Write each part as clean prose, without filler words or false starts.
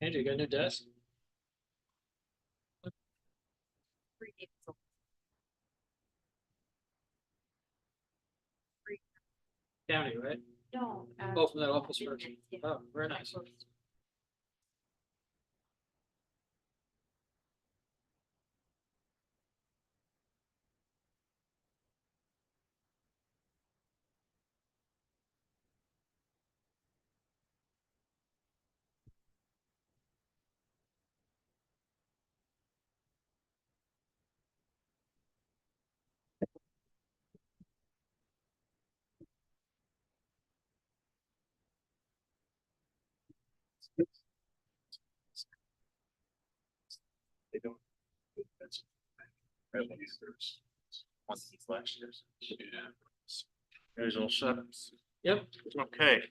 Andrew, you got a new desk? County, right? No. Oh, from that office work. Oh, very nice. They don't. That's revenues. There's one of these last years. Yeah. There's all set. Yep. Okay.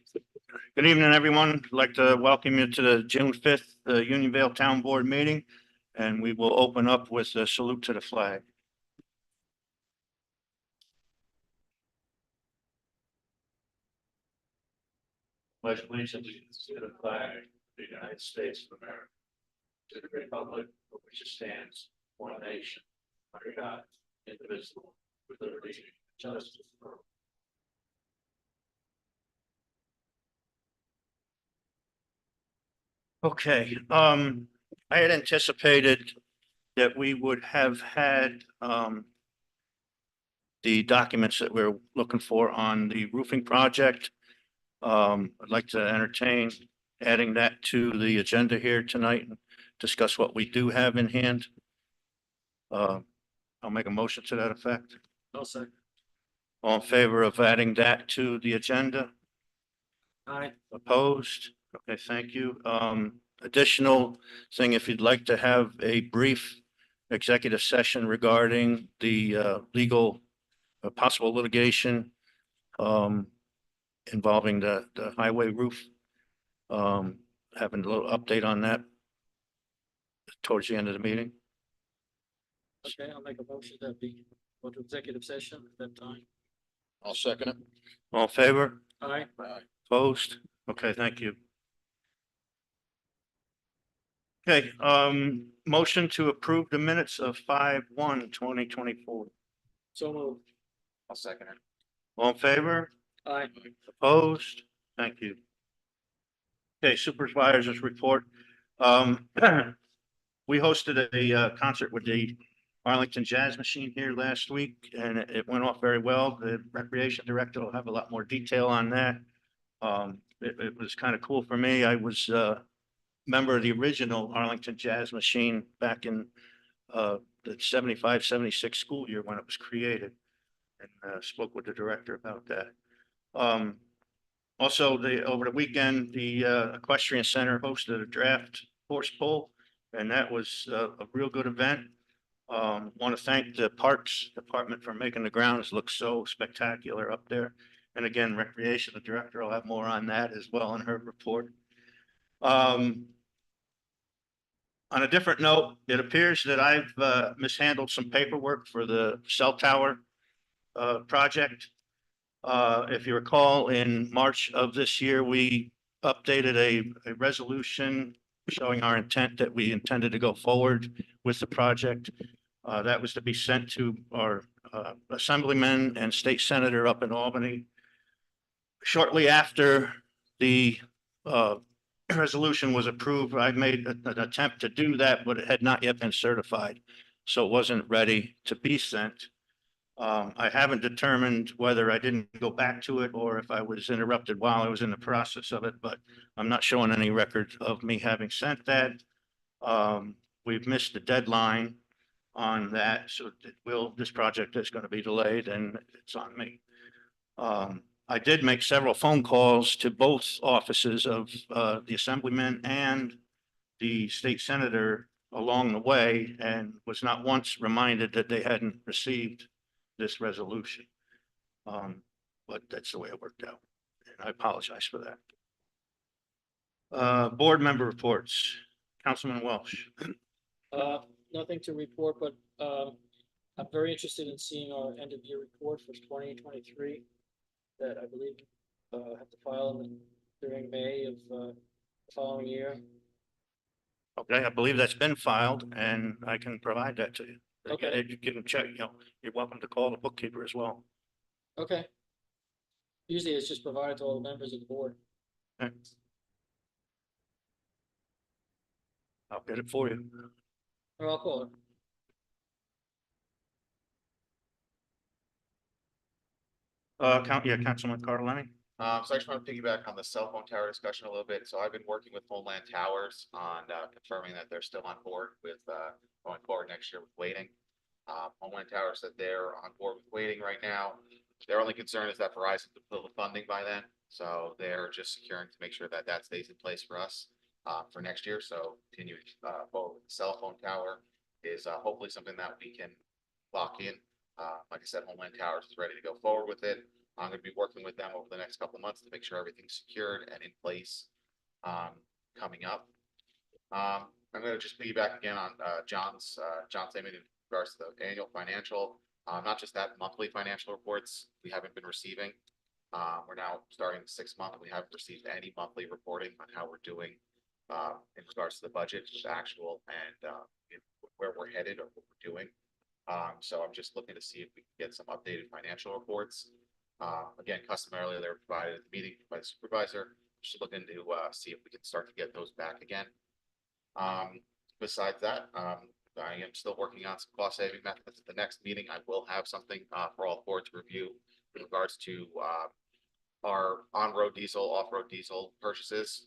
Good evening, everyone. I'd like to welcome you to the June 5th Unionville Town Board meeting. And we will open up with a salute to the flag. Pledge allegiance to the flag of the United States of America, to the republic for which it stands, one nation, under God, indivisible, with liberty and justice for all. Okay, I had anticipated that we would have had the documents that we're looking for on the roofing project. I'd like to entertain adding that to the agenda here tonight and discuss what we do have in hand. I'll make a motion to that effect. I'll second. All in favor of adding that to the agenda? Aye. Opposed? Okay, thank you. Additional thing, if you'd like to have a brief executive session regarding the legal possible litigation involving the highway roof. Having a little update on that towards the end of the meeting. Okay, I'll make a motion that we go to executive session at that time. I'll second it. All in favor? Aye. Opposed? Okay, thank you. Okay, motion to approve the minutes of 5/1/2024. So moved. I'll second it. All in favor? Aye. Opposed? Thank you. Okay, supervisors report. We hosted a concert with the Arlington Jazz Machine here last week, and it went off very well. The recreation director will have a lot more detail on that. It was kind of cool for me. I was member of the original Arlington Jazz Machine back in the 75-76 school year when it was created, and spoke with the director about that. Also, over the weekend, the Equestrian Center hosted a draft horse pull, and that was a real good event. Want to thank the Parks Department for making the grounds look so spectacular up there. And again, Recreation, the director will have more on that as well in her report. On a different note, it appears that I've mishandled some paperwork for the cell tower project. If you recall, in March of this year, we updated a resolution showing our intent that we intended to go forward with the project. That was to be sent to our assemblyman and state senator up in Albany. Shortly after the resolution was approved, I made an attempt to do that, but it had not yet been certified. So it wasn't ready to be sent. I haven't determined whether I didn't go back to it or if I was interrupted while I was in the process of it, but I'm not showing any record of me having sent that. We've missed the deadline on that, so this project is going to be delayed and it's on me. I did make several phone calls to both offices of the assemblyman and the state senator along the way, and was not once reminded that they hadn't received this resolution. But that's the way it worked out, and I apologize for that. Board member reports. Councilman Welsh. Nothing to report, but I'm very interested in seeing our end of year report for 2023 that I believe have to file during May of the following year. Okay, I believe that's been filed and I can provide that to you. Okay. You can check, you're welcome to call the bookkeeper as well. Okay. Usually it's just provided to all the members of the board. Okay. I'll get it for you. Or I'll call her. Councilman Carlini. So I just want to piggyback on the cell phone tower discussion a little bit. So I've been working with Homeland Towers on confirming that they're still on board with going forward next year with waiting. Homeland Towers said they're on board with waiting right now. Their only concern is that Verizon can pull the funding by then. So they're just securing to make sure that that stays in place for us for next year. So continuing forward with the cell phone tower is hopefully something that we can lock in. Like I said, Homeland Towers is ready to go forward with it. I'm gonna be working with them over the next couple of months to make sure everything's secured and in place coming up. I'm gonna just piggyback again on John's statement in regards to the annual financial, not just that, monthly financial reports we haven't been receiving. We're now starting the 6th month. We haven't received any monthly reporting on how we're doing in regards to the budget, with actual and where we're headed or what we're doing. So I'm just looking to see if we can get some updated financial reports. Again, customarily, they're provided at the meeting by the supervisor. Just looking to see if we can start to get those back again. Besides that, I am still working on some cost saving methods. At the next meeting, I will have something for all board to review in regards to our on-road diesel, off-road diesel purchases.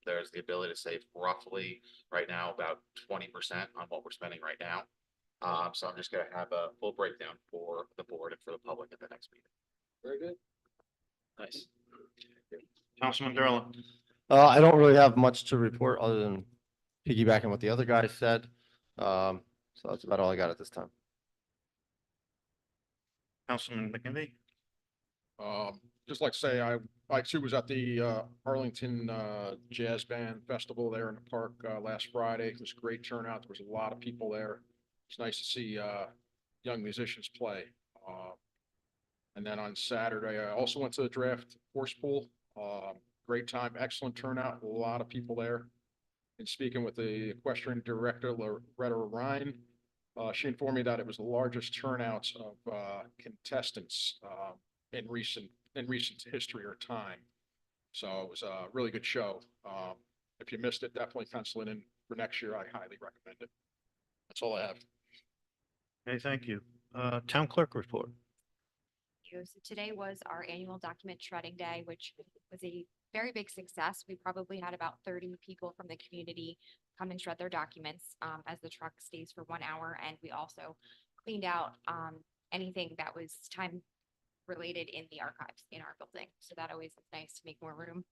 There's the ability to save roughly right now about 20% on what we're spending right now. So I'm just gonna have a full breakdown for the board and for the public at the next meeting. Very good. Nice. Councilman Derlin. I don't really have much to report other than piggybacking what the other guys said. So that's about all I got at this time. Councilman McKinley. Just like to say, I too was at the Arlington Jazz Band Festival there in the park last Friday. It was a great turnout. There was a lot of people there. It's nice to see young musicians play. And then on Saturday, I also went to the draft horse pool. Great time, excellent turnout, a lot of people there. And speaking with the equestrian director, Loretta Ryan, she informed me that it was the largest turnouts of contestants in recent history or time. So it was a really good show. If you missed it, definitely pencil it in for next year. I highly recommend it. That's all I have. Okay, thank you. Town clerk report. So today was our annual document shredding day, which was a very big success. We probably had about 30 people from the community come and shred their documents as the truck stays for 1 hour. And we also cleaned out anything that was time related in the archives in our building. So that always is nice to make more room.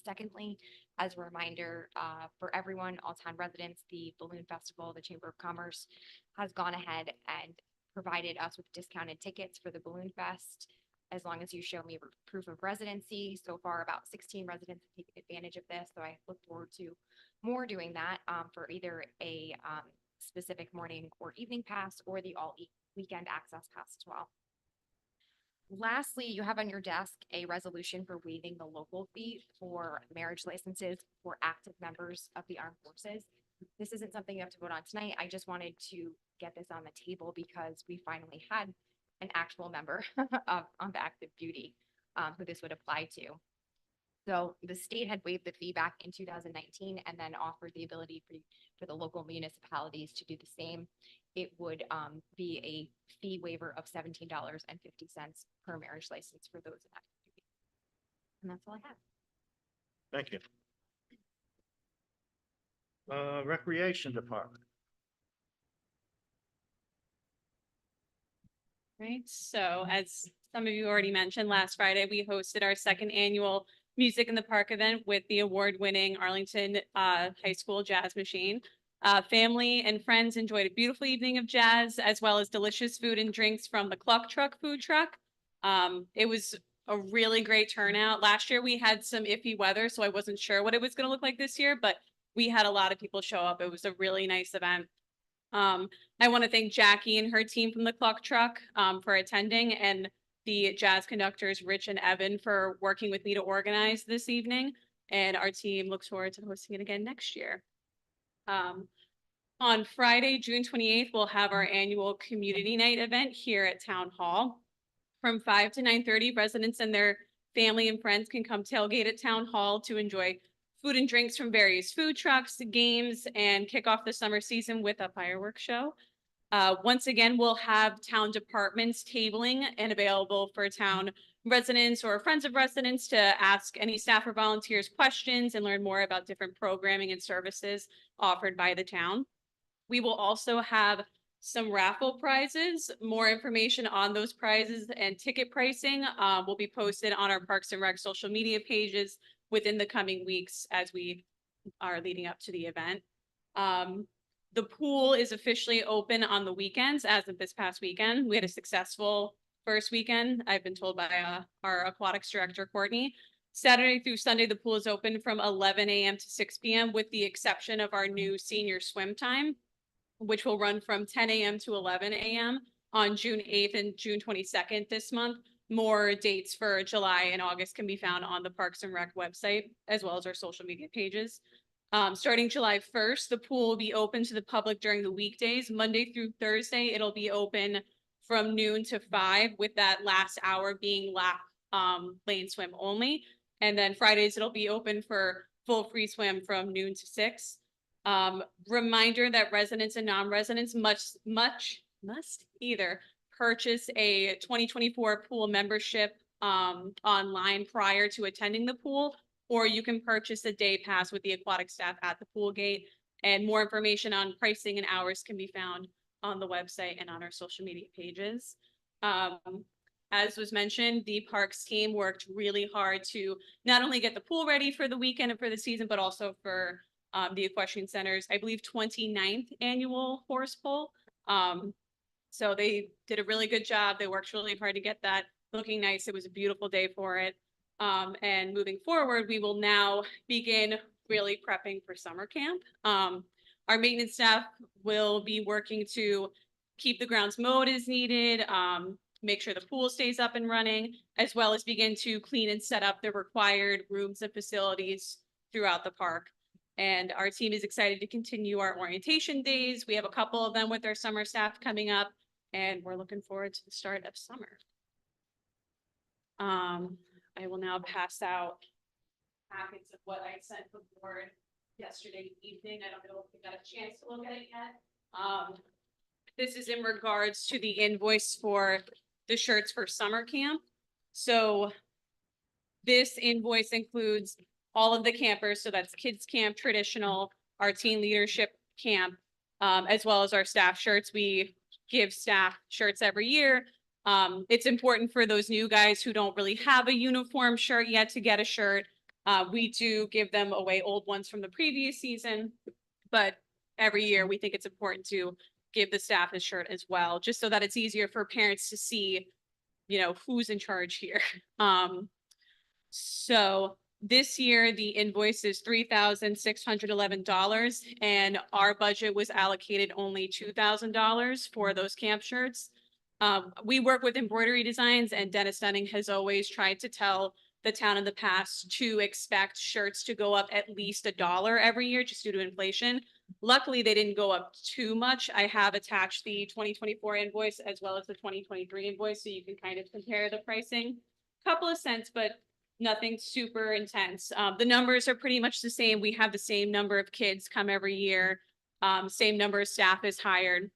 Secondly, as a reminder for everyone, all town residents, the Balloon Festival, the Chamber of Commerce has gone ahead and provided us with discounted tickets for the Balloon Fest, as long as you show me proof of residency. So far, about 16 residents have taken advantage of this, so I look forward to more doing that for either a specific morning or evening pass or the all weekend access pass as well. Lastly, you have on your desk a resolution for waiving the local fee for marriage licenses for active members of the armed forces. This isn't something you have to vote on tonight. I just wanted to get this on the table because we finally had an actual member of active duty who this would apply to. So the state had waived the fee back in 2019 and then offered the ability for the local municipalities to do the same. It would be a fee waiver of $17.50 per marriage license for those in active duty. And that's all I have. Thank you. Recreation Department. Right, so as some of you already mentioned, last Friday, we hosted our 2nd annual Music in the Park event with the award-winning Arlington High School Jazz Machine. Family and friends enjoyed a beautiful evening of jazz, as well as delicious food and drinks from the Cluck Truck food truck. It was a really great turnout. Last year, we had some iffy weather, so I wasn't sure what it was going to look like this year, but we had a lot of people show up. It was a really nice event. I want to thank Jackie and her team from the Cluck Truck for attending, and the jazz conductors, Rich and Evan, for working with me to organize this evening. And our team looks forward to hosting it again next year. On Friday, June 28th, we'll have our annual community night event here at Town Hall. From 5 to 9:30, residents and their family and friends can come tailgate at Town Hall to enjoy food and drinks from various food trucks, games, and kick off the summer season with a fireworks show. Once again, we'll have town departments tabling and available for town residents or friends of residents to ask any staff or volunteers questions and learn more about different programming and services offered by the town. We will also have some raffle prizes. More information on those prizes and ticket pricing will be posted on our Parks and Rec social media pages within the coming weeks as we are leading up to the event. The pool is officially open on the weekends as of this past weekend. We had a successful first weekend, I've been told by our aquatics director, Courtney. Saturday through Sunday, the pool is open from 11 a.m. to 6 p.m. with the exception of our new senior swim time, which will run from 10 a.m. to 11 a.m. on June 8th and June 22nd this month. More dates for July and August can be found on the Parks and Rec website, as well as our social media pages. Starting July 1st, the pool will be open to the public during the weekdays. Monday through Thursday, it'll be open from noon to 5, with that last hour being lap lane swim only. And then Fridays, it'll be open for full free swim from noon to 6. Reminder that residents and non-residents must either purchase a 2024 pool membership online prior to attending the pool, or you can purchase a day pass with the aquatic staff at the pool gate. And more information on pricing and hours can be found on the website and on our social media pages. As was mentioned, the parks team worked really hard to not only get the pool ready for the weekend and for the season, but also for the equestrian center's, I believe, 29th annual horse pull. So they did a really good job. They worked really hard to get that looking nice. It was a beautiful day for it. And moving forward, we will now begin really prepping for summer camp. Our maintenance staff will be working to keep the grounds mowed as needed, make sure the pool stays up and running, as well as begin to clean and set up the required rooms and facilities throughout the park. And our team is excited to continue our orientation days. We have a couple of them with our summer staff coming up, and we're looking forward to the start of summer. I will now pass out packets of what I sent the board yesterday evening. I don't know if you got a chance to look at it yet. This is in regards to the invoice for the shirts for summer camp. So this invoice includes all of the campers. So that's kids camp, traditional, our teen leadership camp, as well as our staff shirts. We give staff shirts every year. It's important for those new guys who don't really have a uniform shirt yet to get a shirt. We do give them away old ones from the previous season, but every year we think it's important to give the staff a shirt as well, just so that it's easier for parents to see, you know, who's in charge here. So this year, the invoice is $3,611, and our budget was allocated only $2,000 for those camp shirts. We work with embroidery designs, and Dennis Dunning has always tried to tell the town in the past to expect shirts to go up at least $1 every year just due to inflation. Luckily, they didn't go up too much. I have attached the 2024 invoice as well as the 2023 invoice, so you can kind of compare the pricing. Couple of cents, but nothing super intense. The numbers are pretty much the same. We have the same number of kids come every year. Same number of staff is hired.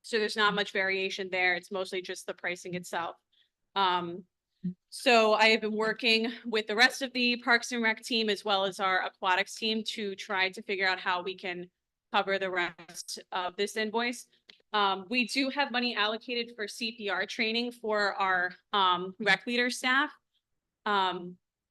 So there's not much variation there. It's mostly just the pricing itself. So I have been working with the rest of the Parks and Rec team as well as our aquatics team to try to figure out how we can cover the rest of this invoice. We do have money allocated for CPR training for our rec leader staff.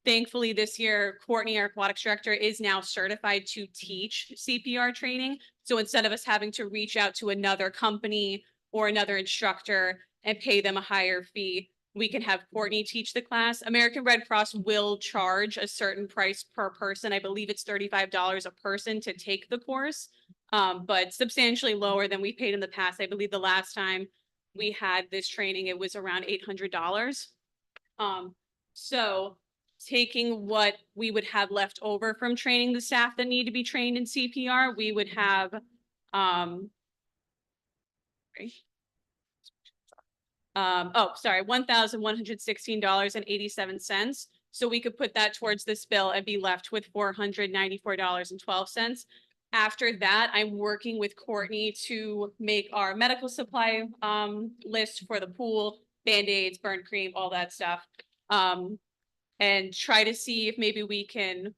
Thankfully, this year, Courtney, our aquatics director, is now certified to teach CPR training. So instead of us having to reach out to another company or another instructor and pay them a higher fee, we can have Courtney teach the class. American Red Cross will charge a certain price per person. I believe it's $35 a person to take the course, but substantially lower than we paid in the past. I believe the last time we had this training, it was around $800. So taking what we would have left over from training the staff that need to be trained in CPR, we would have, $1,116.87. So we could put that towards this bill and be left with $494.12. After that, I'm working with Courtney to make our medical supply list for the pool, Band-Aids, burn cream, all that stuff. And try to see if maybe we can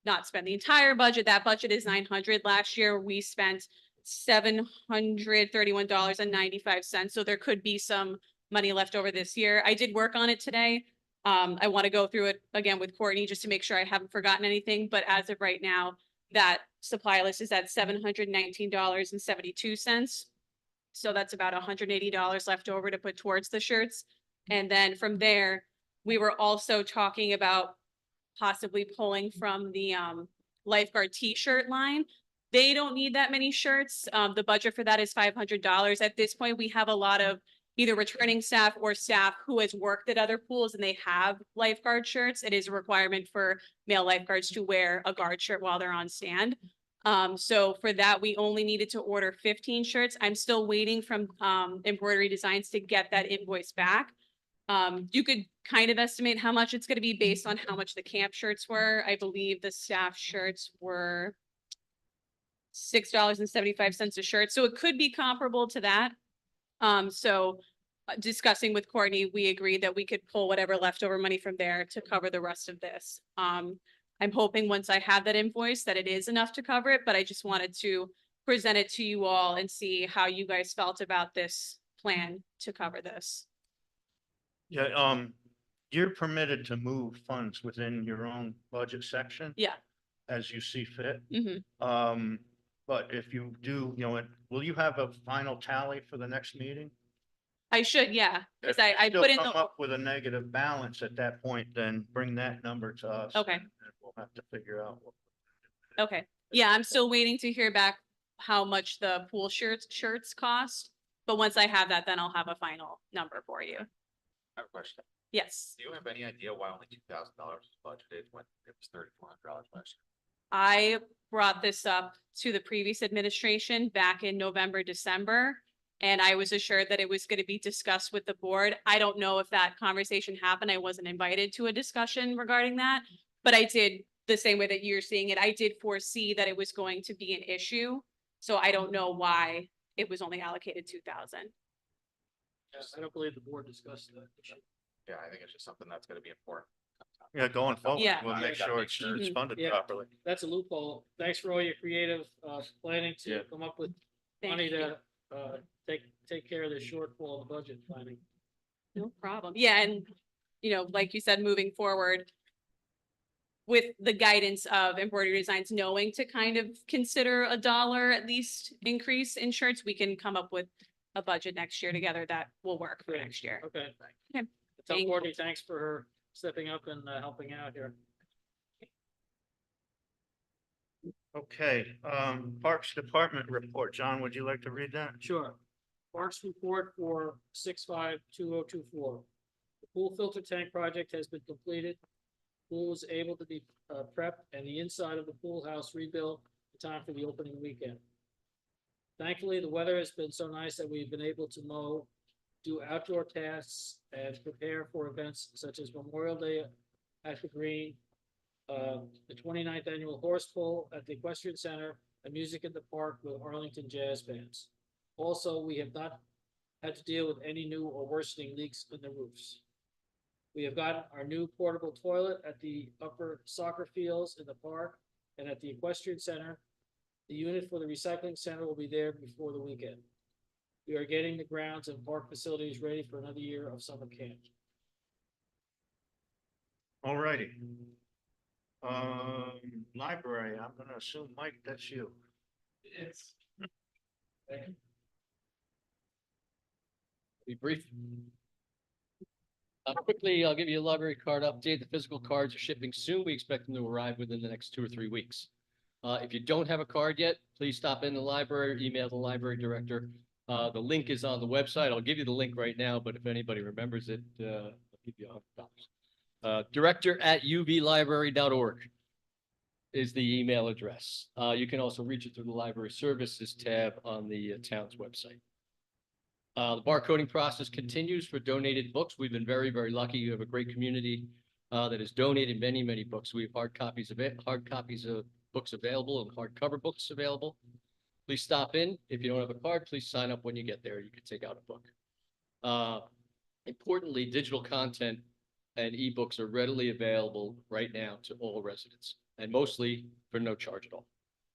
not spend the entire budget. That budget is 900. Last year, we spent $731.95. So there could be some money left over this year. I did work on it today. I want to go through it again with Courtney just to make sure I haven't forgotten anything. But as of right now, that supply list is at $719.72. So that's about $180 left over to put towards the shirts. And then from there, we were also talking about possibly pulling from the lifeguard t-shirt line. They don't need that many shirts. The budget for that is $500. At this point, we have a lot of either returning staff or staff who has worked at other pools and they have lifeguard shirts. It is a requirement for male lifeguards to wear a guard shirt while they're on stand. So for that, we only needed to order 15 shirts. I'm still waiting from Embroidery Designs to get that invoice back. You could kind of estimate how much it's going to be based on how much the camp shirts were. I believe the staff shirts were $6.75 a shirt. So it could be comparable to that. Discussing with Courtney, we agreed that we could pull whatever leftover money from there to cover the rest of this. I'm hoping once I have that invoice that it is enough to cover it, but I just wanted to present it to you all and see how you guys felt about this plan to cover this. Yeah, you're permitted to move funds within your own budget section Yeah. as you see fit. Mm-hmm. But if you do, will you have a final tally for the next meeting? I should, yeah, because If you I still put in come the, up with a negative balance at that point, then bring that number to us. Okay. And we'll have to figure out. okay. Yeah, I'm still waiting to hear back how much the pool shirts cost. But once I have that, then I'll have a final number for you. I have a question. Yes. Do you have any idea why only $2,000 was budgeted when it was $3,400 last year? I brought this up to the previous administration back in November, December, and I was assured that it was going to be discussed with the board. I don't know if that conversation happened. I wasn't invited to a discussion regarding that, but I did, the same way that you're seeing it, I did foresee that it was going to be an issue. So I don't know why it was only allocated 2,000. I don't believe the board discussed that. Yeah, I think it's just something that's gonna be important. Yeah, going forward, Yeah. we'll make sure it's Mhm. funded Yeah. properly. That's a loophole. Thanks for all your creative planning Yeah. to come up with Thank money you. to take care of the shortfall in budget planning. No problem. Yeah, and like you said, moving forward with the guidance of Embroidery Designs, knowing to kind of consider a dollar at least increase in shirts, we can come up with a budget next year together that will work for Great. next year. Okay. Okay. Tell Thank you. Courtney, thanks for her stepping up and helping out here. Okay, Parks Department report. John, would you like to read that? Sure. Parks report for 6/5/2024. The pool filter tank project has been completed. Pool was able to be prepped and the inside of the pool house rebuilt in time for the opening weekend. Thankfully, the weather has been so nice that we've been able to mow, do outdoor tasks, and prepare for events such as Memorial Day at the Green, the 29th annual horse pull at the Equestrian Center, and music in the park with Arlington Jazz Bands. Also, we have not had to deal with any new or worsening leaks in the roofs. We have gotten our new portable toilet at the upper soccer fields in the park and at the Equestrian Center. The unit for the recycling center will be there before the weekend. We are getting the grounds and park facilities ready for another year of summer camp. All righty. Library, I'm gonna assume, Mike, that's you. It's. Be brief. Quickly, I'll give you a library card update. The physical cards are shipping soon. We expect them to arrive within the next 2 or 3 weeks. If you don't have a card yet, please stop in the library, email the library director. The link is on the website. I'll give you the link right now, but if anybody remembers it, I'll give you $100. director@uvlibrary.org is the email address. You can also reach it through the library services tab on the town's website. The barcoding process continues for donated books. We've been very, very lucky. You have a great community that has donated many, many books. We have hard copies of books available and hardcover books available. Please stop in. If you don't have a card, please sign up when you get there. You can take out a book. Importantly, digital content and ebooks are readily available right now to all residents, and mostly for no charge at all.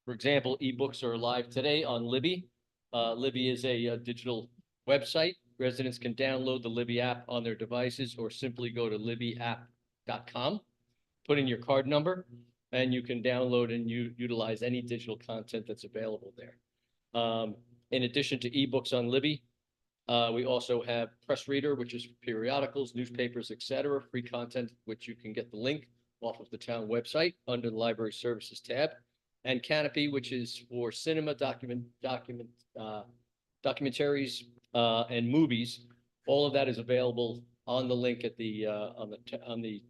For example, ebooks are live today on Libby. Libby is a digital website. Residents can download the Libby app on their devices or simply go to libbyapp.com, put in your card number, and you can download and utilize any digital content that's available there. In addition to ebooks on Libby, we also have Press Reader, which is for periodicals, newspapers, etc., free content, which you can get the link off of the town website under the Library Services tab, and Canopy, which is for cinema, documentaries, and movies. All of that is available on the link at the on the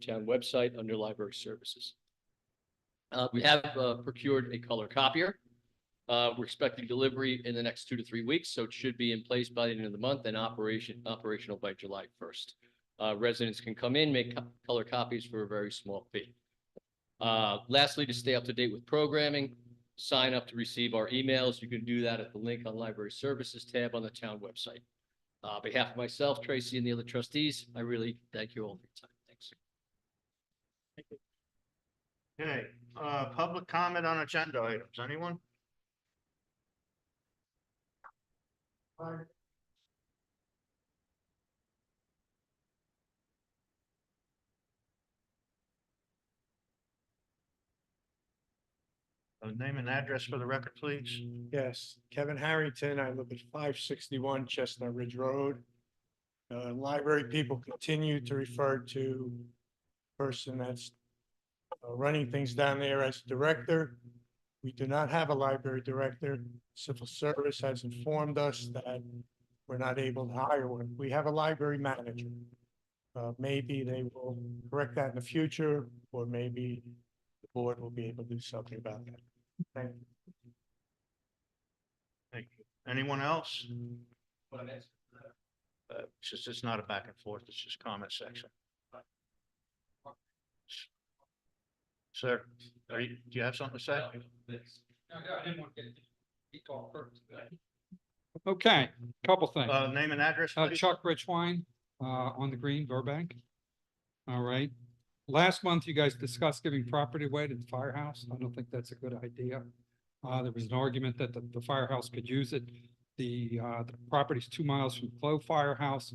town website under Library Services. We have procured a color copier. We're expecting delivery in the next 2 to 3 weeks, so it should be in place by the end of the month and operational by July 1st. Residents can come in, make color copies for a very small fee. Lastly, to stay up to date with programming, sign up to receive our emails. You can do that at the link on Library Services tab on the town website. On behalf of myself, Tracy, and the other trustees, I really thank you all for your time. Thanks. Okay, public comment on agenda items. Anyone? Name and address for the record, please. Yes, Kevin Harrington. I live at 561 Chestnut Ridge Road. Library people continue to refer to the person that's running things down there as director. We do not have a library director. Civil Service has informed us that we're not able to hire one. We have a library manager. Maybe they will correct that in the future, or maybe the board will be able to do something about that. Thank you. Thank you. Anyone else? It's not a back and forth, it's just comment section. Sir, do you have something to say? Okay, couple things. Name and address, please. Chuck Richwine, on the Green, Burbank. All right. Last month, you guys discussed giving property away to the firehouse. I don't think that's a good idea. There was an argument that the firehouse could use it. The property's 2 miles from Clove Firehouse.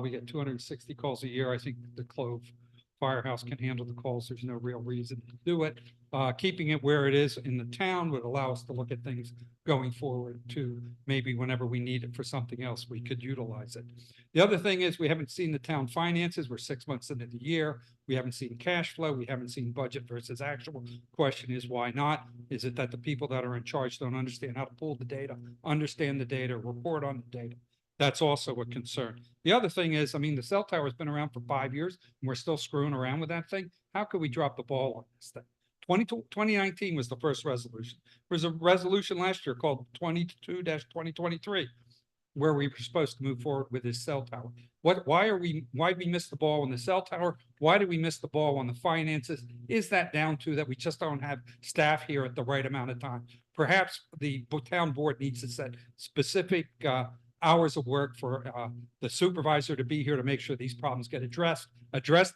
We get 260 calls a year. I think the Clove Firehouse can handle the calls. There's no real reason to do it. Keeping it where it is in the town would allow us to look at things going forward to maybe whenever we need it for something else, we could utilize it. The other thing is we haven't seen the town finances. We're 6 months into the year. We haven't seen cash flow. We haven't seen budget versus actual. Question is, why not? Is it that the people that are in charge don't understand how to pull the data, understand the data, report on the data? That's also a concern. The other thing is, I mean, the cell tower has been around for 5 years and we're still screwing around with that thing. How could we drop the ball on this thing? 2019 was the first resolution. There was a resolution last year called 22-2023, where we were supposed to move forward with this cell tower. Why did we miss the ball on the cell tower? Why did we miss the ball on the finances? Is that down to that we just don't have staff here at the right amount of time? Perhaps the town board needs to set specific hours of work for the supervisor to be here to make sure these problems get addressed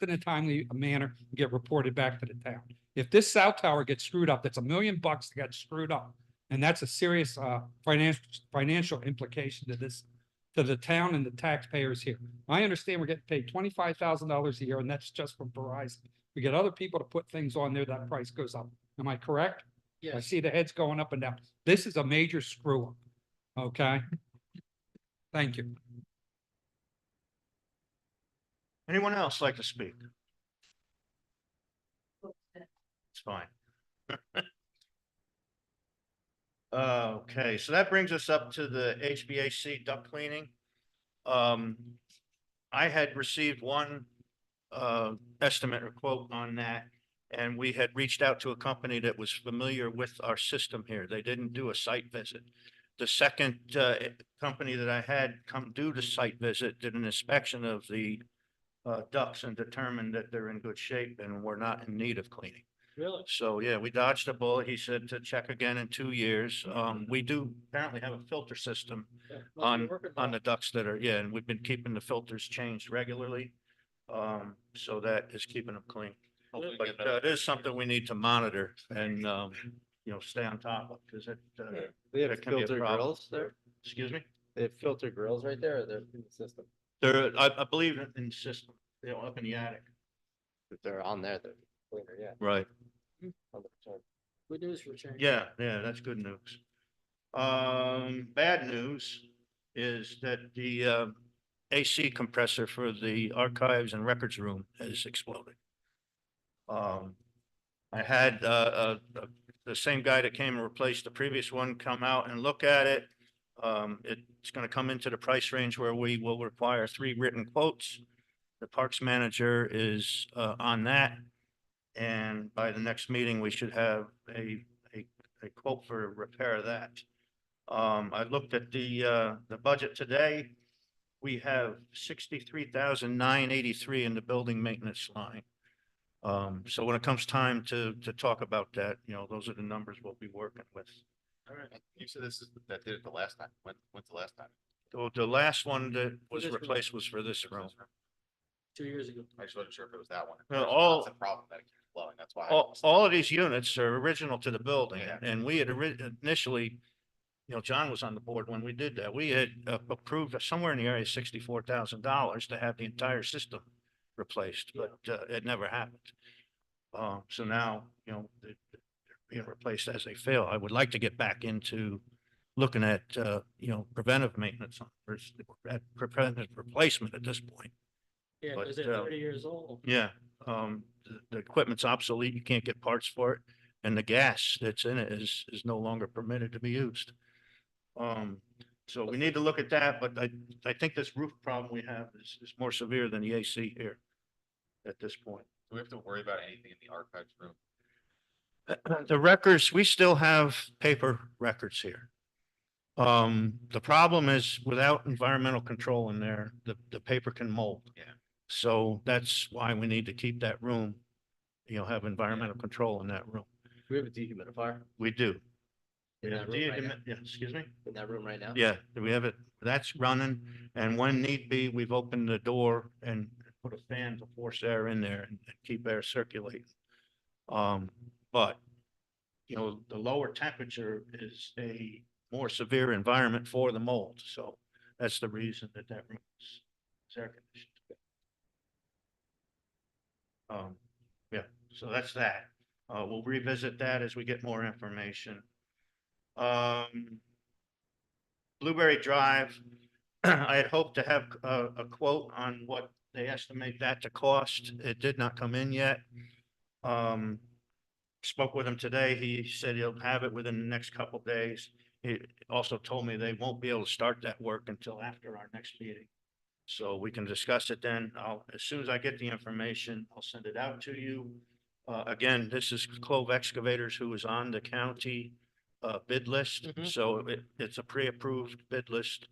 in a timely manner, and get reported back to the town. If this cell tower gets screwed up, that's $1 million to get screwed up. And that's a serious financial implication to this, to the town and the taxpayers here. I understand we're getting paid $25,000 a year, and that's just from Verizon. We get other people to put things on there, that price goes up. Am I correct? Yes. I see the heads going up and down. This is a major screw up. Okay. Thank you. Anyone else like to speak? It's fine. Okay, so that brings us up to the HVAC duct cleaning. I had received one estimate or quote on that. And we had reached out to a company that was familiar with our system here. They didn't do a site visit. The second company that I had come do the site visit did an inspection of the ducts and determined that they're in good shape and we're not in need of cleaning. Really? So, yeah, we dodged a bullet. He said to check again in 2 years. We do apparently have a filter system Yeah, must be on working the well. ducts that are, yeah, and we've been keeping the filters changed regularly. So that is keeping them clean. Good. But it is something we need to monitor and, stay on top of, because it, They have it can be a filter problem. grills there? Excuse me? They have filter grills right there, or they're in the system? They're, I believe in the system, up in the attic. If they're on there, they're cleaner, yeah. Right. 100%. Good news for a change. Yeah, that's good news. Bad news is that the AC compressor for the archives and records room has exploded. I had the same guy that came and replaced the previous one come out and look at it. It's gonna come into the price range where we will require 3 written quotes. The parks manager is on that. And by the next meeting, we should have a quote for repair of that. I looked at the budget today. We have 63,983 in the building maintenance line. So when it comes time to talk about that, those are the numbers we'll be working with. All right. You said that did it the last time. When's the last time? The last one that was this room. replaced was for this room. 2 years ago. I just wasn't sure if it was that one. Well, There's all- lots of problem that it keeps blowing. That's why. All of these units are original to the building, Yeah. and we had initially, John was on the board when we did that. We had approved somewhere in the area of $64,000 to have the entire system replaced, but it never happened. So now, they're being replaced as they fail. I would like to get back into looking at, preventive maintenance or preventive replacement at this point. Yeah, But, because they're 30 years old. Yeah, the equipment's obsolete. You can't get parts for it. And the gas that's in it is no longer permitted to be used. So we need to look at that, but I think this roof problem we have is more severe than the AC here at this point. Do we have to worry about anything in the archives room? The records, we still have paper records here. The problem is without environmental control in there, the paper can mold. Yeah. So that's why we need to keep that room, have environmental control in that room. Do we have a dehumidifier We do. in that room right now? Yeah, excuse me? In that room right now? Yeah, we have it, that's running, and when need be, we've opened the door and put a fan to force air in there and keep air circulating. But, the lower temperature is a more severe environment for the mold, so that's the reason that room is air conditioned. Yeah, so that's that. We'll revisit that as we get more information. Blueberry Drive, I had hoped to have a quote on what they estimate that to cost. It did not come in yet. Spoke with him today. He said he'll have it within the next couple of days. He also told me they won't be able to start that work until after our next meeting. So we can discuss it then. As soon as I get the information, I'll send it out to you. Again, this is Clove Excavators, who is on the county bid list. Mhm. So it's a pre-approved bid list.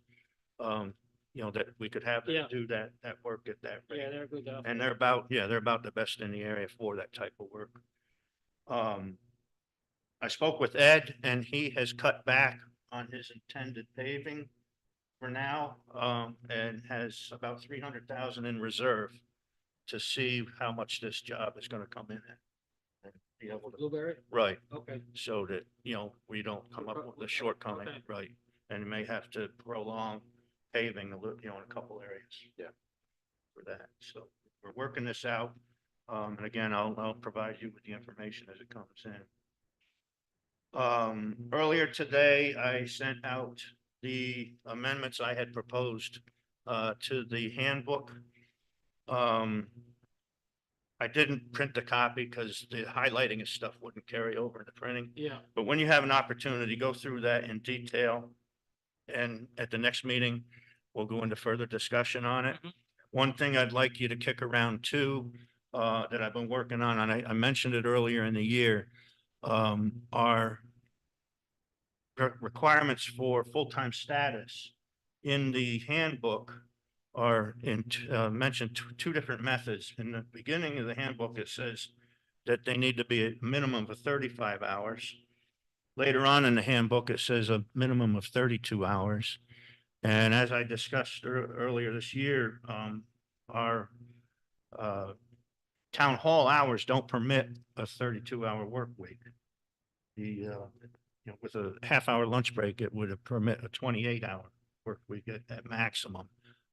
That we could have them Yeah. do that work at that rate. Yeah, they're good outfit. And they're about the best in the area for that type of work. I spoke with Ed and he has cut back on his intended paving for now, and has about 300,000 in reserve to see how much this job is gonna come in at. And be able to, Blueberry? right, Okay. so that, we don't come up with a shortcoming, Okay. right? And you may have to prolong paving a little, in a couple areas. Yeah. For that, so we're working this out. And again, I'll provide you with the information as it comes in. Earlier today, I sent out the amendments I had proposed to the handbook. I didn't print the copy because the highlighting and stuff wouldn't carry over into printing. Yeah, But when you have an opportunity, go through that in detail. And at the next meeting, we'll go into further discussion on it. One thing I'd like you to kick around too, that I've been working on, and I mentioned it earlier in the year, are requirements for full-time status in the handbook are mentioned two different methods. In the beginning of the handbook, it says that they need to be a minimum of 35 hours. Later on in the handbook, it says a minimum of 32 hours. And as I discussed earlier this year, our town hall hours don't permit a 32-hour work week. With a half-hour lunch break, it would permit a 28-hour work week at maximum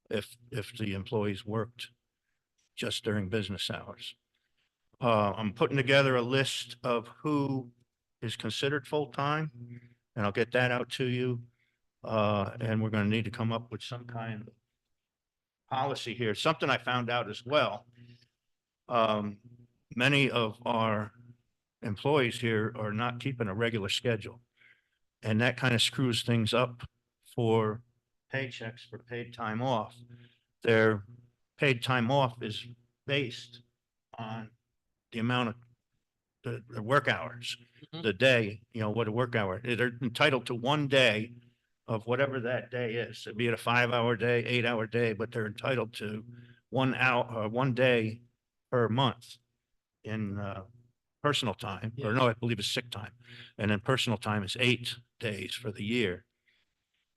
if the employees worked just during business hours. I'm putting together a list of who is considered full-time, and I'll get that out to you. And we're going to need to come up with some kind of policy here. Something I found out as well. Many of our employees here are not keeping a regular schedule. And that kind of screws things up for paychecks for paid time off. Their paid time off is based on the amount of the work hours, the day, what a work hour. They're entitled to 1 day of whatever that day is, be it a 5-hour day, 8-hour day, but they're entitled to 1 hour, 1 day per month in personal time, or no, I believe it's sick time. And then personal time is 8 days for the year.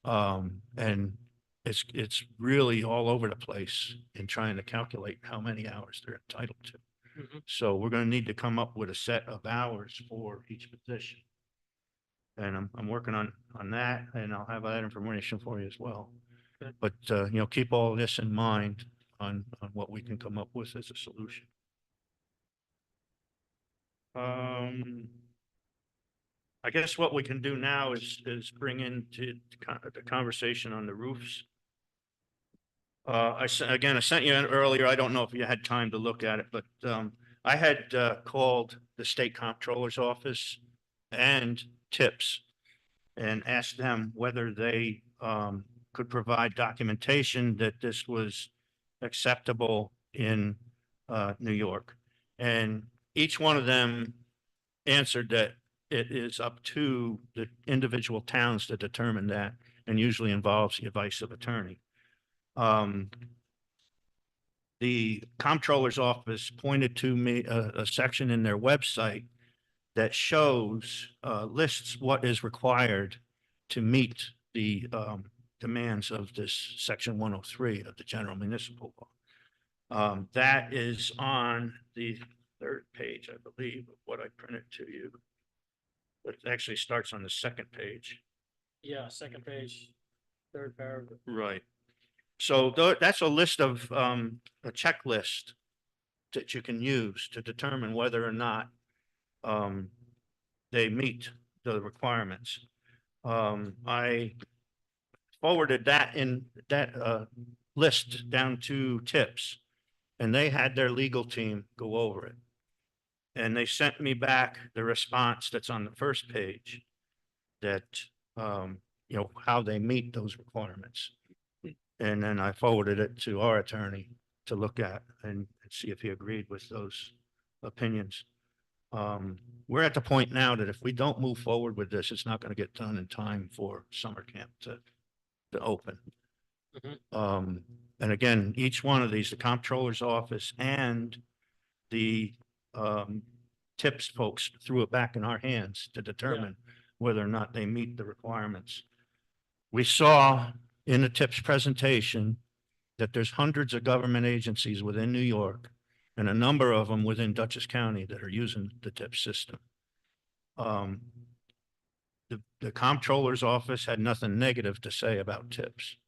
And it's really all over the place in trying to calculate how many hours they're entitled to. So we're going to need to come up with a set of hours for each position. And I'm working on that, and I'll have that information for you as well. Okay. But, keep all this in mind on what we can come up with as a solution. I guess what we can do now is bring into the conversation on the roofs. I sent you in earlier. I don't know if you had time to look at it, but I had called the state comptroller's office and TIPS and asked them whether they could provide documentation that this was acceptable in New York. And each one of them answered that it is up to the individual towns to determine that, and usually involves the advice of attorney. The comptroller's office pointed to me a section in their website that shows, lists what is required to meet the demands of this section 103 of the general municipal law. That is on the 3rd page, I believe, of what I printed to you. It actually starts on the 2nd page. Yeah, 2nd page, 3rd paragraph. Right. So that's a list of, a checklist that you can use to determine whether or not they meet the requirements. I forwarded that list down to TIPS, and they had their legal team go over it. And they sent me back the response that's on the 1st page that, how they meet those requirements. And then I forwarded it to our attorney to look at and see if he agreed with those opinions. We're at the point now that if we don't move forward with this, it's not going to get done in time for summer camp to open. And again, each one of these, the comptroller's office and the TIPS folks threw it back in our hands to determine whether or not they meet the requirements. We saw in the TIPS presentation that there's hundreds of government agencies within New York and a number of them within Dutchess County that are using the TIPS system. The comptroller's office had nothing negative to say about TIPS.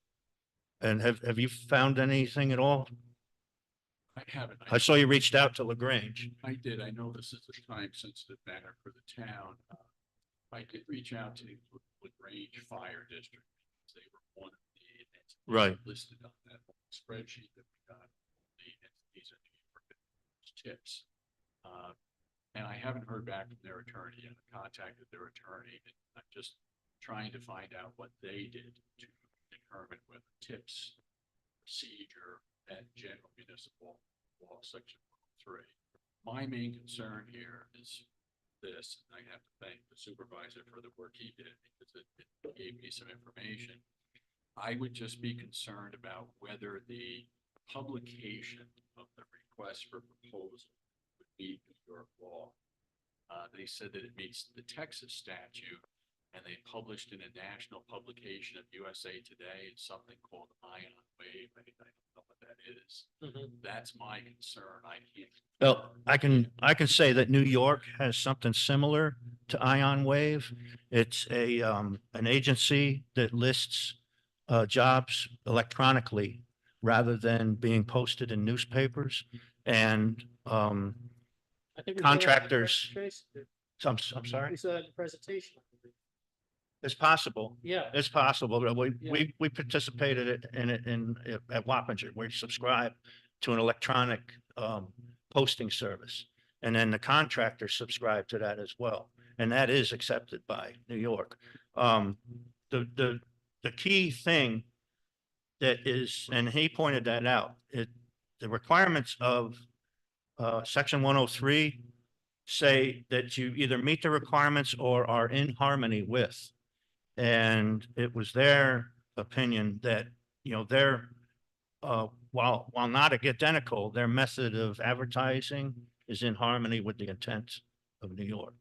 And have you found anything at all? I haven't. I saw you reached out to LaGrange. I did. I know this is a time-sensitive matter for the town. I did reach out to the LaGrange Fire District. They were one of the entities Right. listed on that spreadsheet that we got. The entities are TIPS. And I haven't heard back from their attorney yet. I contacted their attorney. And I'm just trying to find out what they did to determine whether TIPS procedure and general municipal law, section 103. My main concern here is this, and I have to thank the supervisor for the work he did because it gave me some information. I would just be concerned about whether the publication of the request for proposal would meet New York law. They said that it meets the Texas statute, and they published in a national publication of USA Today. It's something called Ion Wave. I don't know what that is. That's my concern. I can't. Well, I can say that New York has something similar to Ion Wave. It's an agency that lists jobs electronically rather than being posted in newspapers. And I think we saw that in the contractors, presentation. I'm sorry, We saw that in the presentation. it's possible. Yeah, It's possible. Yeah. We participated in it at Wappinger. We subscribed to an electronic posting service. And then the contractor subscribed to that as well. And that is accepted by New York. The key thing that is, and he pointed that out, the requirements of section 103 say that you either meet the requirements or are in harmony with. And it was their opinion that, their while not identical, their method of advertising is in harmony with the intent of New York.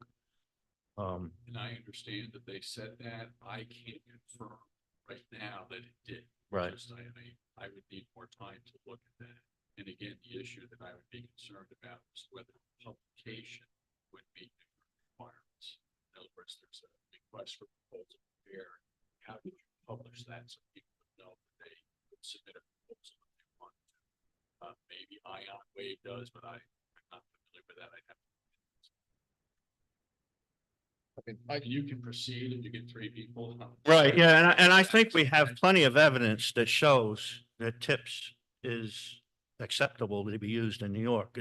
And I understand that they said that. I can't confirm right now that it did. Right. Just, I would need more time to look at that. And again, the issue that I would be concerned about is whether publication would meet the requirements. In other words, there's a request for proposal here. How do you publish that so people would know that they would submit a proposal if they want to? Maybe Ion Wave does, but I'm not familiar with that. I'd have to. You can proceed if you get 3 people. Right, yeah, and I think we have plenty of evidence that shows that TIPS is acceptable to be used in New York.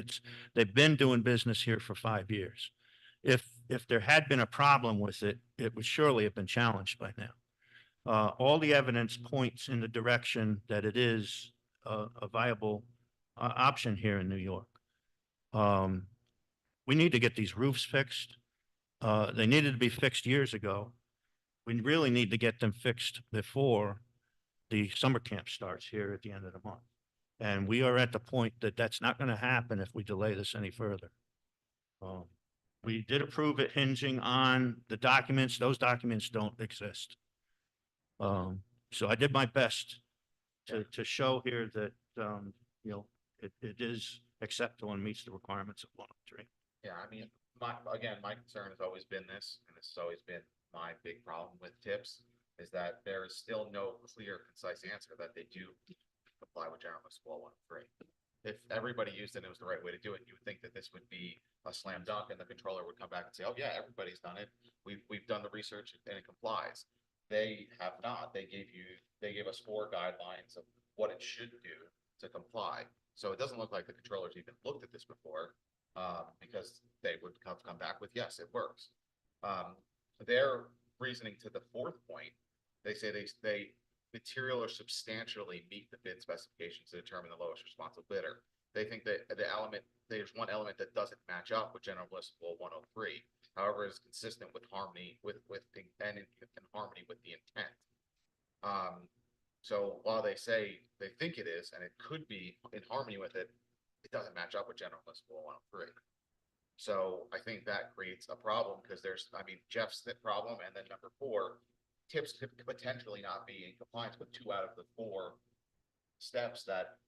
They've been doing business here for 5 years. If there had been a problem with it, it would surely have been challenged by now. All the evidence points in the direction that it is a viable option here in New York. We need to get these roofs fixed. They needed to be fixed years ago. We really need to get them fixed before the summer camp starts here at the end of the month. And we are at the point that that's not going to happen if we delay this any further. We did approve it hinging on the documents. Those documents don't exist. So I did my best to show here that, it is acceptable and meets the requirements of 103. Yeah, I mean, my concern has always been this, and this has always been my big problem with TIPS, is that there is still no clear, concise answer that they do comply with General Municipal Law 103. If everybody used it and it was the right way to do it, you would think that this would be a slam dunk and the controller would come back and say, oh yeah, everybody's done it. We've done the research and it complies. They have not. They gave us 4 guidelines of what it should do to comply. So it doesn't look like the controllers even looked at this before, because they would come back with, yes, it works. Their reasoning to the 4th point, they say they material or substantially meet the bid specifications to determine the lowest responsible bidder. They think that there's one element that doesn't match up with General Municipal 103. However, is consistent with harmony and in harmony with the intent. So while they say they think it is, and it could be in harmony with it, it doesn't match up with General Municipal 103. So I think that creates a problem because Jeff's problem, and then number 4, TIPS could potentially not be in compliance with 2 out of the 4 steps that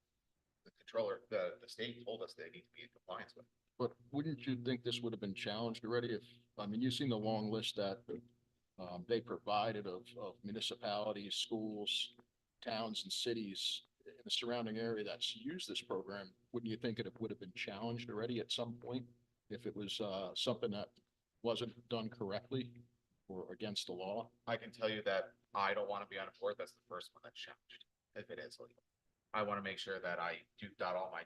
the controller, the state told us they need to be in compliance with. But wouldn't you think this would have been challenged already you've seen the long list that they provided of municipalities, schools, towns and cities in the surrounding area that's used this program. Wouldn't you think it would have been challenged already at some point if it was something that wasn't done correctly or against the law? I can tell you that I don't want to be on a board that's the first one that's challenged, if it is legal. I want to make sure that I do dot all my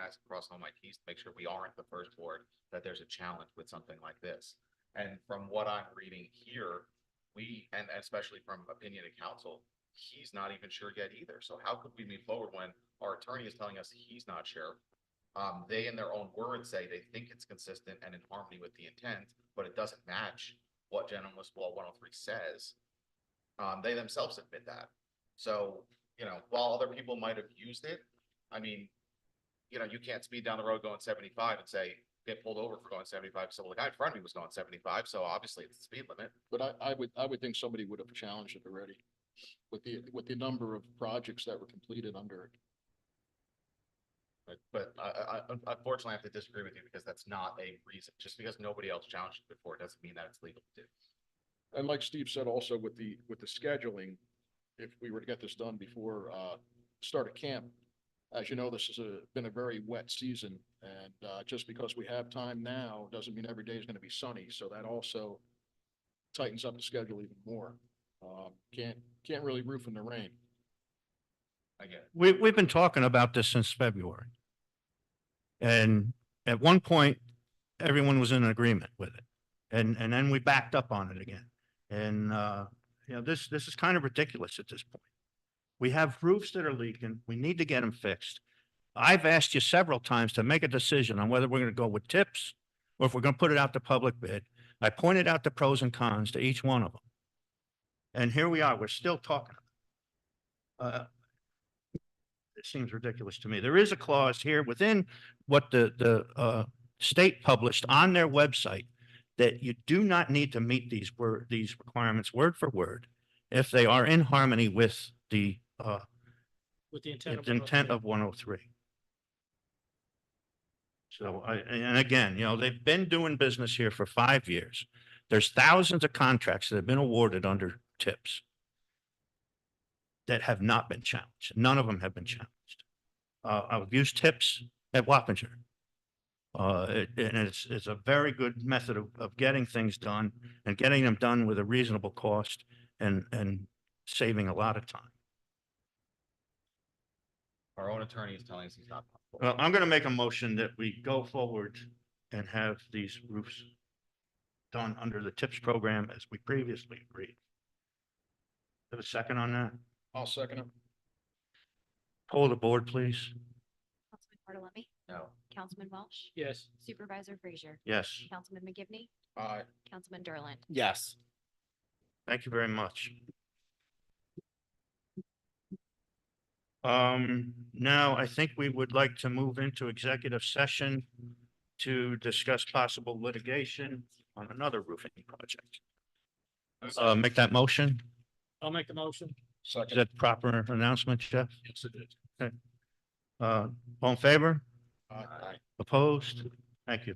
I's, cross all my T's, to make sure we aren't the first board that there's a challenge with something like this. And from what I'm reading here, and especially from opinion of council, he's not even sure yet either. So how could we move forward when our attorney is telling us he's not sure? They in their own words say they think it's consistent and in harmony with the intent, but it doesn't match what General Municipal Law 103 says. They themselves admit that. So, you know, while other people might have used it, I mean, you know, you can't speed down the road going 75 and say, get pulled over for going 75. So the guy in front of me was going 75, so obviously it's the speed limit. But I would think somebody would have challenged it already with the number of projects that were completed under it. But I unfortunately have to disagree with you because that's not a reason. Just because nobody else challenged it before doesn't mean that it's legal to do. And like Steve said, also with the scheduling, if we were to get this done before, start of camp, as you know, this has been a very wet season, and, just because we have time now, doesn't mean every day is gonna be sunny, so that also tightens up the schedule even more. Can't really roof in the rain. I get it. We've been talking about this since February. And at one point, everyone was in agreement with it. And then we backed up on it again. And, you know, this is kind of ridiculous at this point. We have roofs that are leaking. We need to get them fixed. I've asked you several times to make a decision on whether we're going to go with tips or if we're going to put it out to public bid. I pointed out the pros and cons to each one of them. And here we are, we're still talking. It seems ridiculous to me. There is a clause here within what the state published on their website that you do not need to meet these requirements word for word if they are in harmony with the With the intent of. intent of 103. So and again, you know, they've been doing business here for 5 years. There's thousands of contracts that have been awarded under tips that have not been challenged. None of them have been challenged. I've used tips at Wappinger. And it's a very good method of getting things done and getting them done with a reasonable cost and saving a lot of time. Our own attorney is telling us he's not. Well, I'm going to make a motion that we go forward and have these roofs done under the TIPS program as we previously agreed. Have a second on that? I'll second it. Poll the board, please. Councilman Bartolome, No. Councilman Welsh, Yes. Supervisor Frazier, Yes, Councilman McGivney, Aye. Councilman Derland. Yes. thank you very much. Now I think we would like to move into executive session to discuss possible litigation on another roofing project. Make that motion. I'll make the motion. Is that proper announcement, Jeff? Yes, it is. Okay. All in favor? Aye. Opposed? Thank you.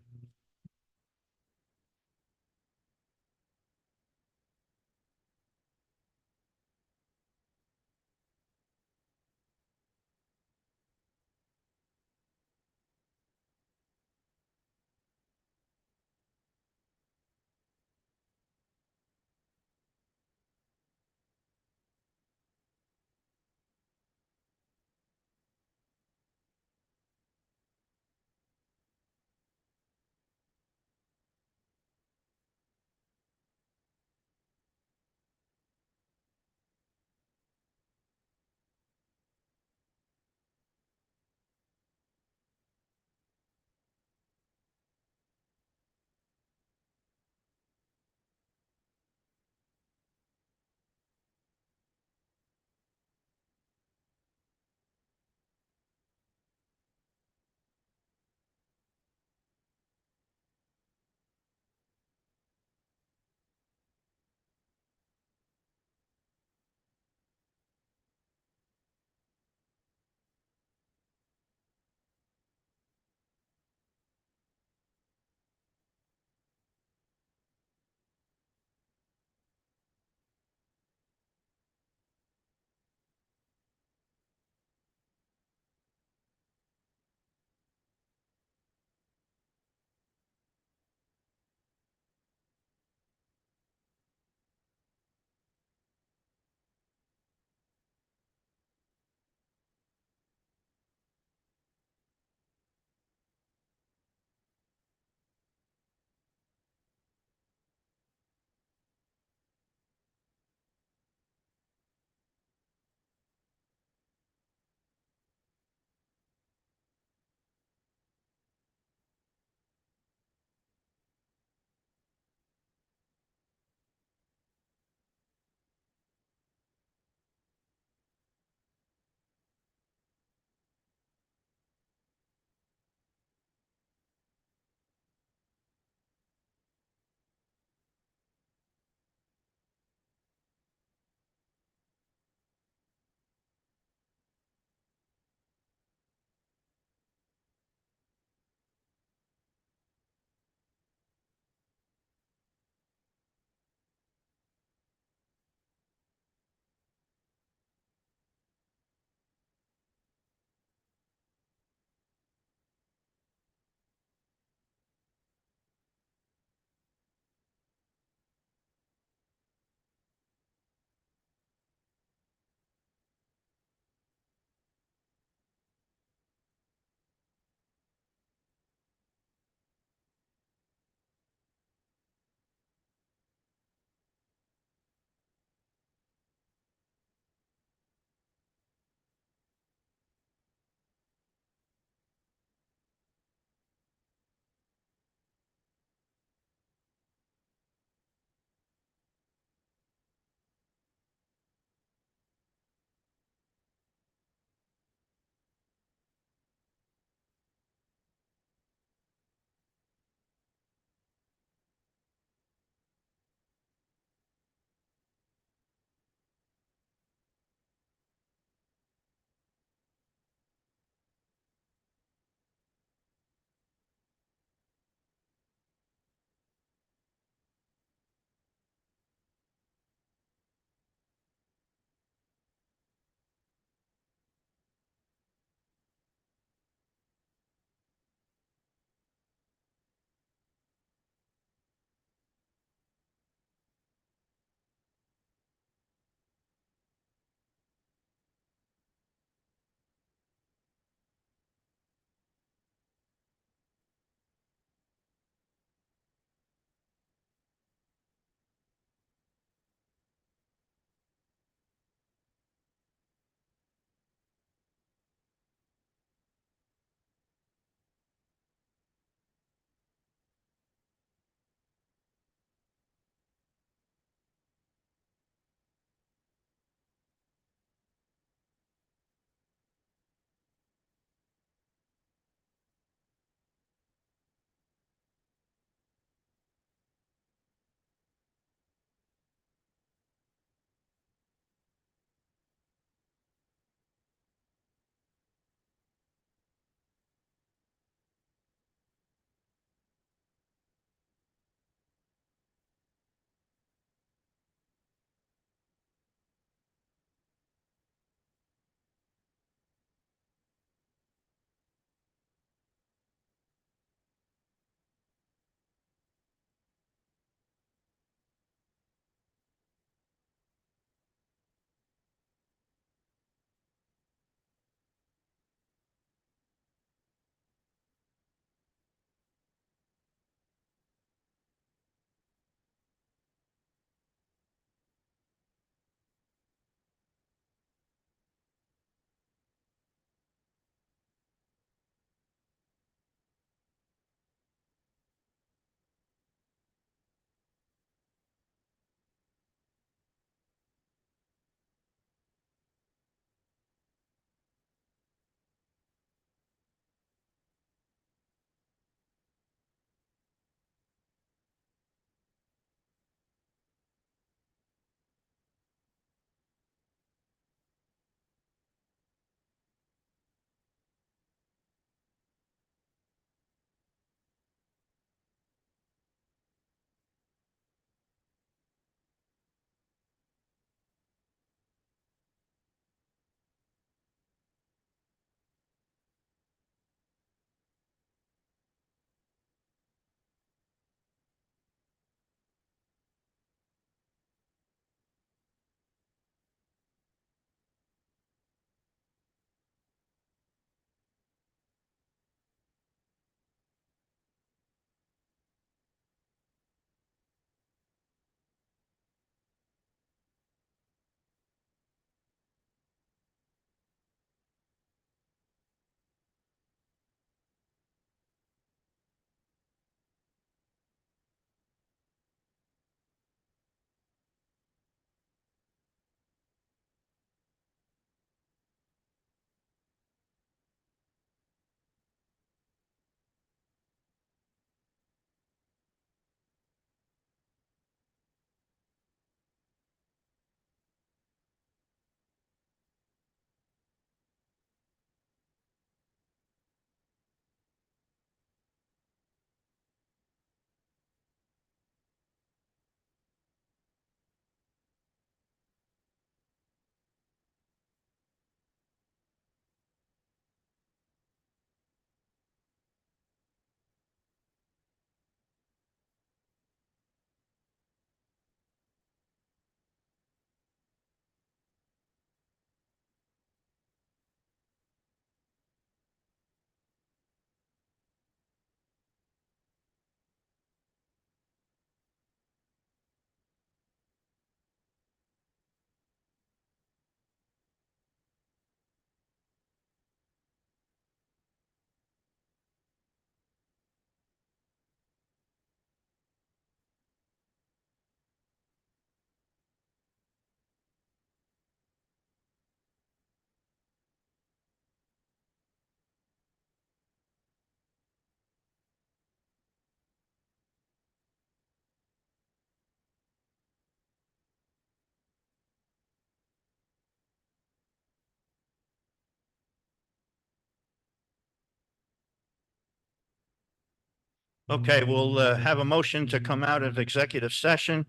Okay, we'll have a motion to come out of executive session.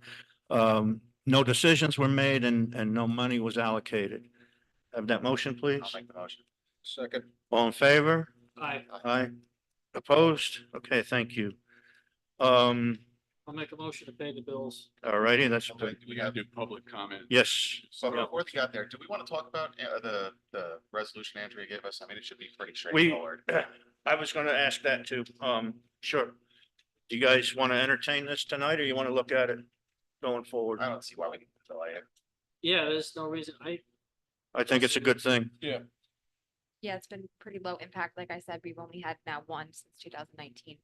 No decisions were made and no money was allocated. Have that motion, please. I'll make the motion. Second. All in favor? Aye. Aye. Opposed? Okay, thank you. I'll make a motion to pay the bills. All righty, that's, We gotta do public comment. yes. So before they got there, do we want to talk about the resolution Andrea gave us? I mean, it should be pretty We, straightforward. I was gonna ask that too. Sure. Do you guys want to entertain this tonight or you want to look at it going forward? I don't see why we can delay it. Yeah, there's no reason. I think it's a good thing. Yeah, it's been pretty low impact. Like I said, we've only had now one since 2019.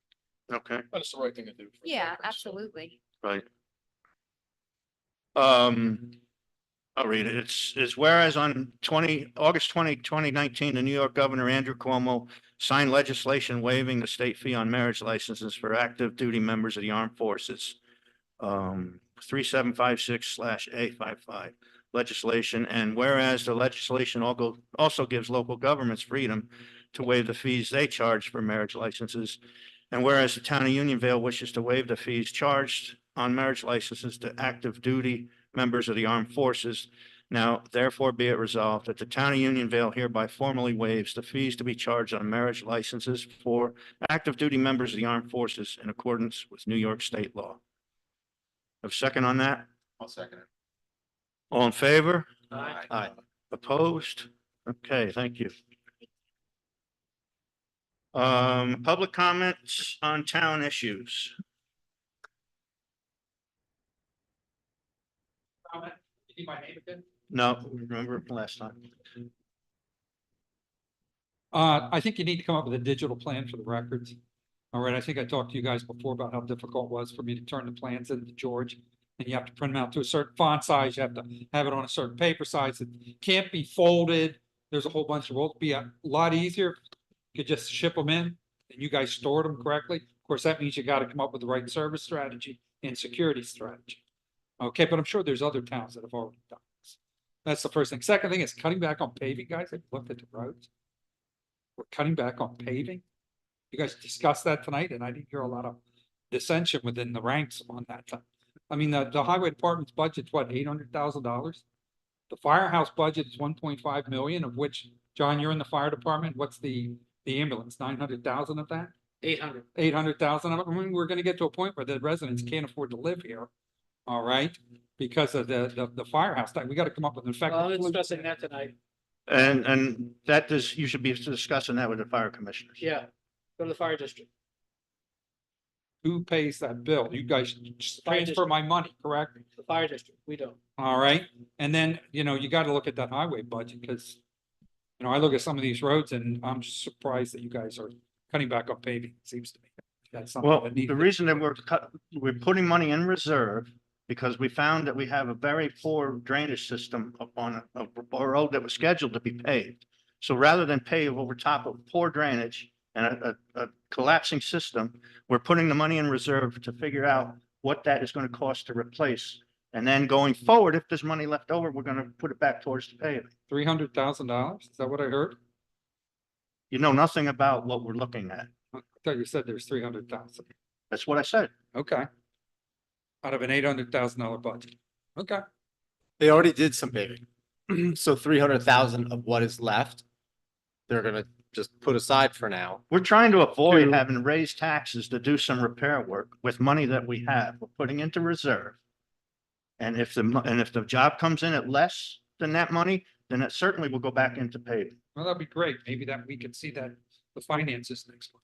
Okay, That's the right thing to do. for Yeah, veterans, so. absolutely. right. I'll read it. It's whereas on August 2019, the New York Governor Andrew Cuomo signed legislation waiving the state fee on marriage licenses for active duty members of the armed forces. 3756/A55 legislation, and whereas the legislation also gives local governments freedom to waive the fees they charge for marriage licenses. And whereas the town of Unionville wishes to waive the fees charged on marriage licenses to active duty members of the armed forces. Now, therefore be it resolved that the town of Unionville hereby formally waives the fees to be charged on marriage licenses for active duty members of the armed forces in accordance with New York state law. Have a second on that? I'll second it. All in favor? Aye. Aye. Opposed? Okay, thank you. Public comments on town issues. No, remember last time. I think you need to come up with a digital plan for the records. All right, I think I talked to you guys before about how difficult it was for me to turn the plans into George. And you have to print them out to a certain font size, you have to have it on a certain paper size, it can't be folded. There's a whole bunch of, it'd be a lot easier. You could just ship them in and you guys stored them correctly. Of course, that means you gotta come up with the right service strategy and security strategy. Okay, but I'm sure there's other towns that have already done this. That's the first thing. Second thing is cutting back on paving, guys. I've looked at the roads. We're cutting back on paving. You guys discussed that tonight and I didn't hear a lot of dissension within the ranks on that. I mean, the highway department's budget's what, $800,000? The firehouse budget is 1.5 million, of which, John, you're in the fire department. What's the ambulance, 900,000 of that? 800. 800,000 of it. I mean, we're gonna get to a point where the residents can't afford to live here. All right, because of the firehouse. We gotta come up with an effective. Well, I'm solution. discussing that tonight. And that is, you should be discussing that with the fire commissioners. Yeah, go to the fire district. Who pays that bill? You guys transfer my money, correct? The fire district, we don't. All right, and then, you know, you gotta look at that highway budget, because. You know, I look at some of these roads and I'm surprised that you guys are cutting back on paving, it seems to me. That's something Well, that needs. the reason that we're putting money in reserve, because we found that we have a very poor drainage system up on a road that was scheduled to be paved. So rather than pave over top of poor drainage and a collapsing system, we're putting the money in reserve to figure out what that is going to cost to replace. And then going forward, if there's money left over, we're going to put it back towards the paving. $300,000, is that what I heard? You know nothing about what we're looking at. I thought you said there's 300,000. That's what I said. Okay. Out of an $800,000 budget. Okay. They already did some paving. So 300,000 of what is left, they're gonna just put aside for now. We're trying to avoid To- having raised taxes to do some repair work with money that we have. We're putting into reserve. And if the job comes in at less than that money, then it certainly will go back into paving. Well, that'd be great. Maybe that we could see that the finances next month.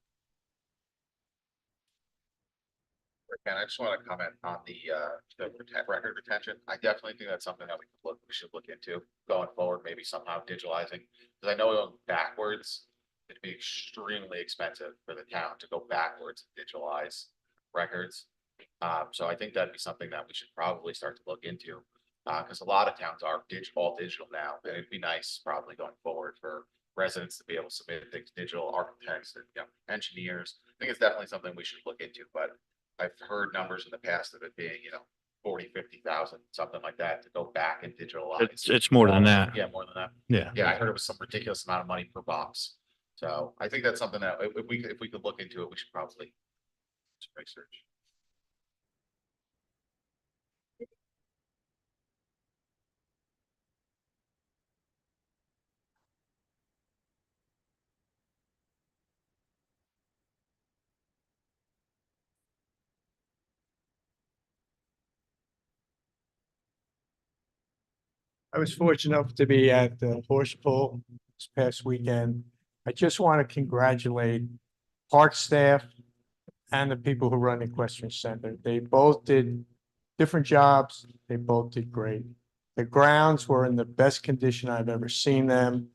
And I just want to comment on the record retention. I definitely think that's something that we should look into going forward, maybe somehow digitalizing. Because I know going backwards, it'd be extremely expensive for the town to go backwards and digitalize records. So I think that'd be something that we should probably start to look into. Because a lot of towns are all digital now, and it'd be nice probably going forward for residents to be able to submit things digital, architects and engineers. I think it's definitely something we should look into, but I've heard numbers in the past of it being, 40, 50,000, something like that to go back and digitalize. It's more than that. Yeah, more than that. Yeah. Yeah, I heard it was some ridiculous amount of money per box. So I think that's something that if we could look into it, we should probably Spec search. I was fortunate enough to be at the horse pull this past weekend. I just want to congratulate park staff and the people who run the Equestrian Center. They both did different jobs. They both did great. The grounds were in the best condition I've ever seen them.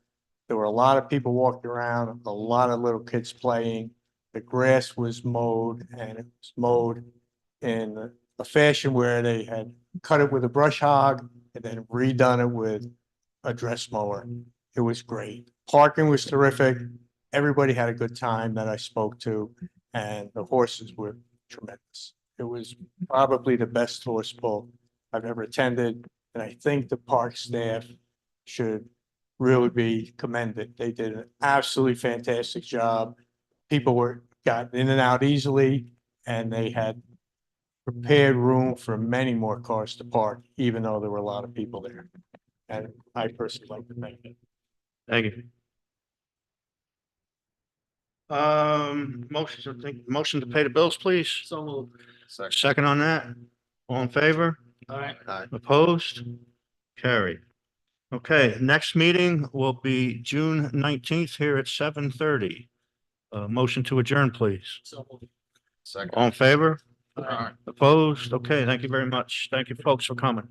There were a lot of people walking around, a lot of little kids playing. The grass was mowed, and it was mowed in a fashion where they had cut it with a brush hog and then redone it with a dress mower. It was great. Parking was terrific. Everybody had a good time that I spoke to, and the horses were tremendous. It was probably the best horse pull I've ever attended, and I think the park staff should really be commended. They did an absolutely fantastic job. People were got in and out easily, and they had prepared room for many more cars to park, even though there were a lot of people there. And I personally like to thank them. Thank you. Motion to pay the bills, please. So moved. Second on that. All in favor? All right. Opposed? Carried. Okay, next meeting will be June 19th here at 7:30. Motion to adjourn, please. So moved. Second. All in favor? All right. Opposed? Okay, thank you very much. Thank you, folks, for coming.